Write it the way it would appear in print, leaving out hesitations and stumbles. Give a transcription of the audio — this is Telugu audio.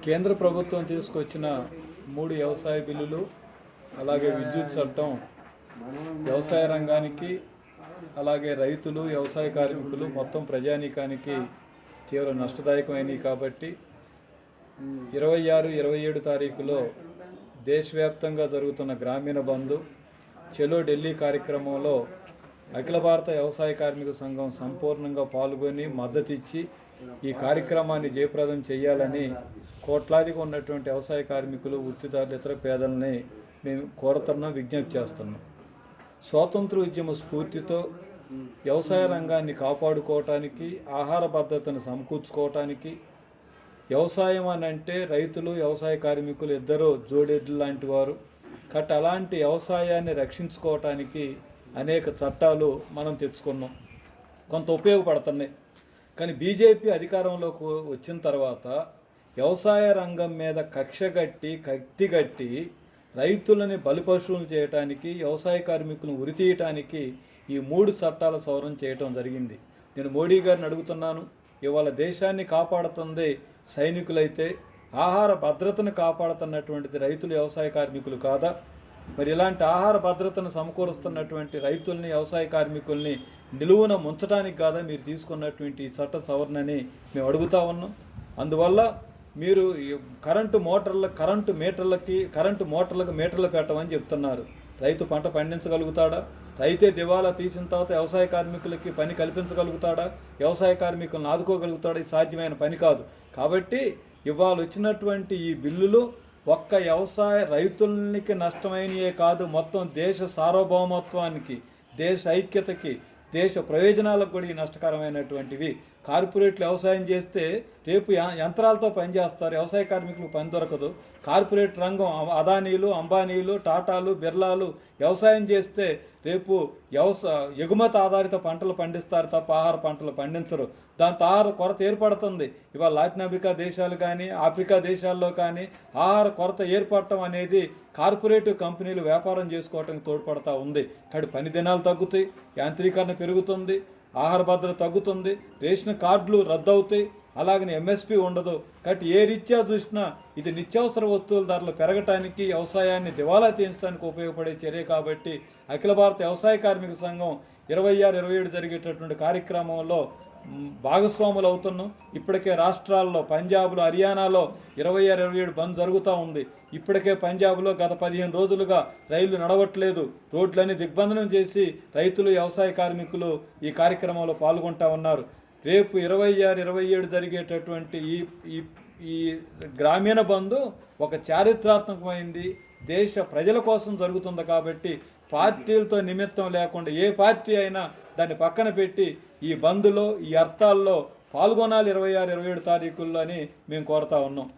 కేంద్ర ప్రభుత్వం తీసుకొచ్చిన 3 వ్యవసాయ బిల్లులు అలాగే విద్యుత్ చట్టం వ్యవసాయ రంగానికి అలాగే రైతులు వ్యవసాయ కార్మికులు మొత్తం ప్రజానీకానికి తీవ్ర నష్టదాయకమైనవి కాబట్టి 26, 27 తారీఖులో దేశవ్యాప్తంగా జరుగుతున్న గ్రామీణ బంధు చలో ఢిల్లీ కార్యక్రమంలో అఖిల భారత వ్యవసాయ కార్మిక సంఘం సంపూర్ణంగా పాల్గొని మద్దతు ఇచ్చి ఈ కార్యక్రమాన్ని జయప్రదం చేయాలని కోట్లాదిగా ఉన్నటువంటి వ్యవసాయ కార్మికులు, వృత్తిదారులు, ఇతర పేదలని మేము కోరుతున్నాం, విజ్ఞప్తి చేస్తున్నాం. స్వాతంత్ర ఉద్యమ స్ఫూర్తితో వ్యవసాయ రంగాన్ని కాపాడుకోవటానికి, ఆహార భద్రతను సమకూర్చుకోవటానికి, వ్యవసాయం అని అంటే రైతులు, వ్యవసాయ కార్మికులు ఇద్దరు జోడెడ్లు లాంటి వారు కాబట్టి అలాంటి వ్యవసాయాన్ని రక్షించుకోవటానికి అనేక చట్టాలు మనం తెచ్చుకున్నాం, కొంత ఉపయోగపడుతున్నాయి. కానీ బీజేపీ అధికారంలోకి వచ్చిన తర్వాత వ్యవసాయ రంగం మీద కత్తిగట్టి రైతులని బలిపశువులు చేయటానికి, వ్యవసాయ కార్మికులను ఉరితీయటానికి ఈ 3 చట్టాల సవరణ చేయటం జరిగింది. నేను మోడీ గారిని అడుగుతున్నాను, ఇవాళ దేశాన్ని కాపాడుతుంది సైనికులైతే ఆహార భద్రతను కాపాడుతున్నటువంటిది రైతులు, వ్యవసాయ కార్మికులు కాదా? మరి ఇలాంటి ఆహార భద్రతను సమకూరుస్తున్నటువంటి రైతుల్ని, వ్యవసాయ కార్మికుల్ని నిలువున ముంచడానికి కాదా మీరు తీసుకున్నటువంటి ఈ చట్ట సవరణని మేము అడుగుతా ఉన్నాం. అందువల్ల మీరు కరెంటు మోటార్లకు మీటర్లు పెట్టమని చెప్తున్నారు. రైతు పంట పండించగలుగుతాడా? రైతే దివాలా తీసిన తర్వాత వ్యవసాయ కార్మికులకి పని కల్పించగలుగుతాడా? వ్యవసాయ కార్మికులను ఆదుకోగలుగుతాడా? ఇది సాధ్యమైన పని కాదు. కాబట్టి ఇవాళ వచ్చినటువంటి ఈ బిల్లులు ఒక్క వ్యవసాయ రైతులకి నష్టమైనయే కాదు, మొత్తం దేశ సార్వభౌమత్వానికి, దేశ ఐక్యతకి, దేశ ప్రయోజనాలకు కూడా నష్టకరమైనటువంటివి. కార్పొరేట్లు వ్యవసాయం చేస్తే రేపు యంత్రాలతో పనిచేస్తారు, వ్యవసాయ కార్మికులకు పని దొరకదు. కార్పొరేట్ రంగం అదానీలు, అంబానీలు, టాటాలు, బిర్లాలు వ్యవసాయం చేస్తే రేపు ఎగుమతి ఆధారిత పంటలు పండిస్తారు తప్ప ఆహార పంటలు పండించరు. దాంతో ఆహార కొరత ఏర్పడుతుంది. ఇవాళ లాటిన్ అమెరికా దేశాలు కానీ, ఆఫ్రికా దేశాల్లో కానీ ఆహార కొరత ఏర్పడటం అనేది కార్పొరేటివ్ కంపెనీలు వ్యాపారం చేసుకోవటానికి తోడ్పడతా ఉంది. కాబట్టి పని దినాలు తగ్గుతాయి, యాంత్రీకరణ పెరుగుతుంది, ఆహార భద్రత తగ్గుతుంది, రేషన్ కార్డులు రద్దు అవుతాయి, అలాగని ఎంఎస్పి ఉండదు. కాబట్టి ఏ రీత్యా చూసినా ఇది నిత్యావసర వస్తువుల ధరలు పెరగటానికి, వ్యవసాయాన్ని దివాలా తీయించడానికి ఉపయోగపడే చర్య. కాబట్టి అఖిల భారత వ్యవసాయ కార్మిక సంఘం 26, 27 జరిగేటటువంటి కార్యక్రమంలో భాగస్వాములు అవుతున్నాం. ఇప్పటికే రాష్ట్రాల్లో పంజాబ్లో, హర్యానాలో 26, 27 బంద్ జరుగుతూ ఉంది. ఇప్పటికే పంజాబ్లో గత 15 రోజులుగా రైళ్లు నడవట్లేదు, రోడ్లన్నీ దిగ్బంధనం చేసి రైతులు, వ్యవసాయ కార్మికులు ఈ కార్యక్రమంలో పాల్గొంటూ ఉన్నారు. రేపు 26, 27 జరిగేటటువంటి ఈ గ్రామీణ బంధు ఒక చారిత్రాత్మకమైంది, దేశ ప్రజల కోసం జరుగుతుంది. కాబట్టి పార్టీలతో నిమిత్తం లేకుండా ఏ పార్టీ అయినా దాన్ని పక్కన పెట్టి ఈ బంద్లో, ఈ అర్థాల్లో పాల్గొనాలి 26, 27 తారీఖుల్లో అని మేము కోరుతా ఉన్నాం.